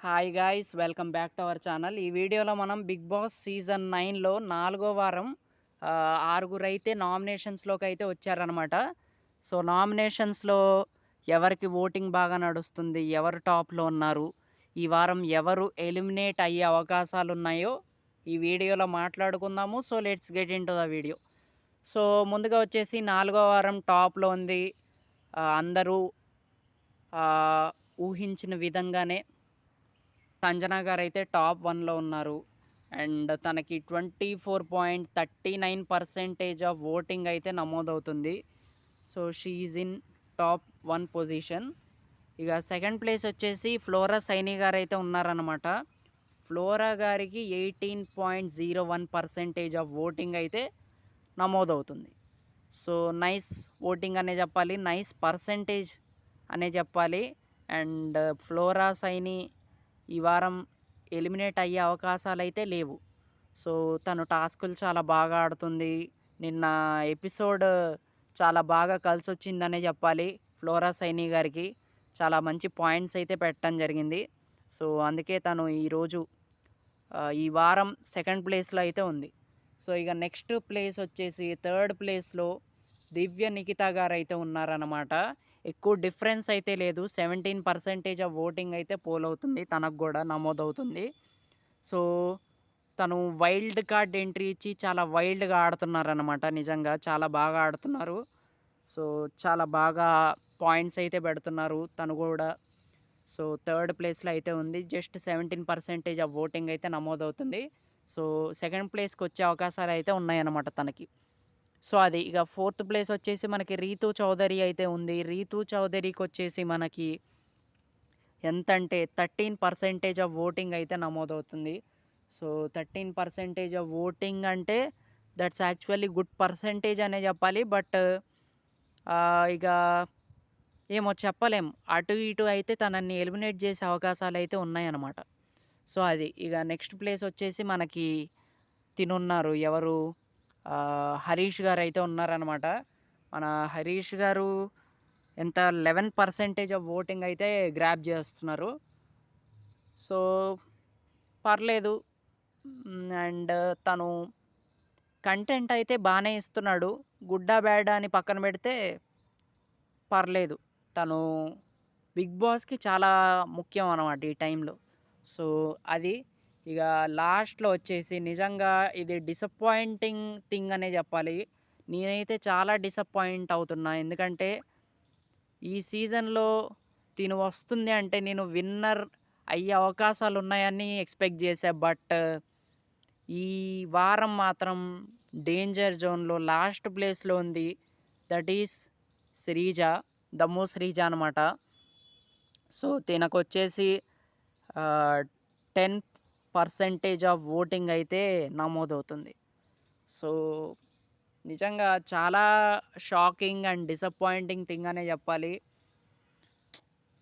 Hi guys, welcome back to our channel. ఈ వీడియోలో మనం బిగ్ బాస్ సీజన్ 9లో 4గో వారం ఆరుగురైతే నామినేషన్స్లోకి అయితే వచ్చారనమాట. సో నామినేషన్స్లో ఎవరికి ఓటింగ్ బాగా నడుస్తుంది, ఎవరు టాప్లో ఉన్నారు, ఈ వారం ఎవరు ఎలిమినేట్ అయ్యే అవకాశాలు ఉన్నాయో ఈ వీడియోలో మాట్లాడుకుందాము. So let's get in to the video. So ముందుగా వచ్చేసి 4గో వారం టాప్లో ఉంది. అందరూ ఊహించిన విధంగానే సంజన గారైతే టాప్ 1లో ఉన్నారు. అండ్ తనకి 24.39% ఆఫ్ ఓటింగ్ అయితే నమోదవుతుంది. So she is in top 1 position. ఇక సెకండ్ ప్లేస్ వచ్చేసి ఫ్లోరా సైని గారైతే ఉన్నారనమాట. ఫ్లోరా గారికి 18.01% ఆఫ్ ఓటింగ్ అయితే నమోదవుతుంది. సో నైస్ ఓటింగ్ అనే చెప్పాలి, నైస్ పర్సంటేజ్ అనే చెప్పాలి. అండ్ ఫ్లోరా సైని ఈ వారం ఎలిమినేట్ అయ్యే అవకాశాలు అయితే లేవు. సో తను టాస్కులు చాలా బాగా ఆడుతుంది. నిన్న ఎపిసోడ్ చాలా బాగా కలిసి వచ్చిందనే చెప్పాలి. ఫ్లోరా సైని గారికి చాలా మంచి పాయింట్స్ అయితే పెట్టడం జరిగింది. సో అందుకే తను ఈరోజు ఈ వారం సెకండ్ ప్లేస్లో అయితే ఉంది. సో ఇక నెక్స్ట్ ప్లేస్ వచ్చేసి థర్డ్ ప్లేస్లో దివ్య నిఖిత గారు అయితే ఉన్నారన్నమాట. ఎక్కువ డిఫరెన్స్ అయితే లేదు, 17% ఆఫ్ ఓటింగ్ అయితే పోల్ అవుతుంది, తనకు కూడా నమోదవుతుంది. సో తను వైల్డ్ కార్డ్ ఎంట్రీ ఇచ్చి చాలా వైల్డ్గా ఆడుతున్నారనమాట. నిజంగా చాలా బాగా ఆడుతున్నారు. సో చాలా బాగా పాయింట్స్ అయితే పెడుతున్నారు తను కూడా. సో థర్డ్ ప్లేస్లో అయితే ఉంది. జస్ట్ 17% ఆఫ్ ఓటింగ్ అయితే నమోదవుతుంది. సో సెకండ్ ప్లేస్కి వచ్చే అవకాశాలు అయితే ఉన్నాయన్నమాట తనకి. సో అది ఇక ఫోర్త్ ప్లేస్ వచ్చేసి మనకి రీతూ చౌదరి అయితే ఉంది. రీతూ చౌదరికి వచ్చేసి మనకి ఎంత అంటే 13% ఆఫ్ ఓటింగ్ అయితే నమోదవుతుంది. సో 13% ఆఫ్ ఓటింగ్ అంటే దట్స్ యాక్చువల్లీ గుడ్ పర్సంటేజ్ అనే చెప్పాలి. బట్ ఇక ఏమో చెప్పలేం, అటు ఇటు అయితే తనని ఎలిమినేట్ చేసే అవకాశాలు అయితే ఉన్నాయన్నమాట. సో అది ఇక నెక్స్ట్ ప్లేస్ వచ్చేసి మనకి తినున్నారు ఎవరు, హరీష్ గారు అయితే ఉన్నారనమాట. మన హరీష్ గారు ఎంత 11% ఆఫ్ ఓటింగ్ అయితే గ్రాప్ చేస్తున్నారు. సో పర్లేదు. అండ్ తను కంటెంట్ అయితే బాగానే ఇస్తున్నాడు. గుడ్డా బ్యాడ్ అని పక్కన పెడితే పర్లేదు. తను బిగ్ బాస్కి చాలా ముఖ్యం అన్నమాట ఈ టైంలో. సో అది ఇక లాస్ట్లో వచ్చేసి నిజంగా ఇది డిసప్పాయింటింగ్ థింగ్ అనే చెప్పాలి. నేనైతే చాలా డిసప్పాయింట్ అవుతున్నా. ఎందుకంటే ఈ సీజన్లో తిను వస్తుంది అంటే నేను విన్నర్ అయ్యే అవకాశాలు ఉన్నాయని ఎక్స్పెక్ట్ చేశా. బట్ ఈ వారం మాత్రం డేంజర్ జోన్లో లాస్ట్ ప్లేస్లో ఉంది. దట్ ఈస్ శ్రీజ, దమ్ము శ్రీజ అనమాట. సో తినకు వచ్చేసి 10% ఆఫ్ ఓటింగ్ అయితే నమోదవుతుంది. సో నిజంగా చాలా షాకింగ్ అండ్ డిసప్పాయింటింగ్ థింగ్ అనే చెప్పాలి.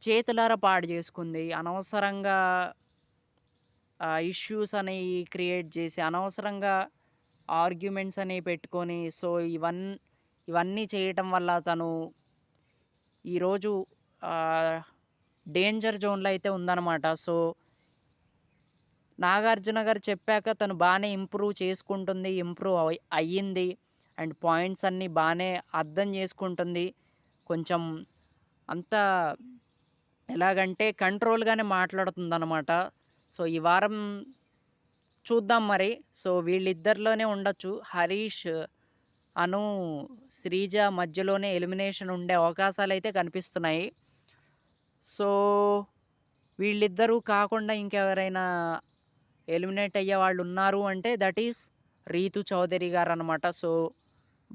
చేతులారా పాడు చేసుకుంది. అనవసరంగా ఇష్యూస్ అనేవి క్రియేట్ చేసి, అనవసరంగా ఆర్గ్యుమెంట్స్ అనేవి పెట్టుకొని, సో ఇవన్నీ చేయటం వల్ల తను ఈరోజు డేంజర్ జోన్లో అయితే ఉందన్నమాట. సో నాగార్జున గారు చెప్పాక తను బాగానే ఇంప్రూవ్ చేసుకుంటుంది, ఇంప్రూవ్ అయ్యింది. అండ్ పాయింట్స్ అన్నీ బాగానే అర్థం చేసుకుంటుంది. కొంచెం అంతా ఎలాగంటే కంట్రోల్గానే మాట్లాడుతుంది అనమాట. సో ఈ వారం చూద్దాం మరి. సో వీళ్ళిద్దరిలోనే ఉండొచ్చు. హరీష్ అను శ్రీజ మధ్యలోనే ఎలిమినేషన్ ఉండే అవకాశాలు అయితే కనిపిస్తున్నాయి. సో వీళ్ళిద్దరూ కాకుండా ఇంకెవరైనా ఎలిమినేట్ అయ్యే వాళ్ళు ఉన్నారు అంటే దట్ ఈస్ రీతు చౌదరి గారు అనమాట. సో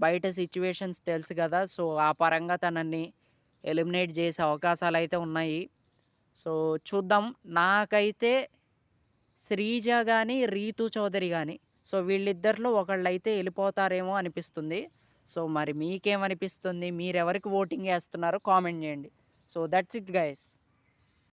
బయట సిచ్యువేషన్స్ తెలుసు కదా. సో ఆ పరంగా తనని ఎలిమినేట్ చేసే అవకాశాలు అయితే ఉన్నాయి. సో చూద్దాం. నాకైతే శ్రీజ కానీ రీతు చౌదరి కానీ, సో వీళ్ళిద్దరిలో ఒకళ్ళైతే వెళ్ళిపోతారేమో అనిపిస్తుంది. సో మరి మీకేమనిపిస్తుంది? మీరెవరికి ఓటింగ్ వేస్తున్నారో కామెంట్ చేయండి. So that's it guys.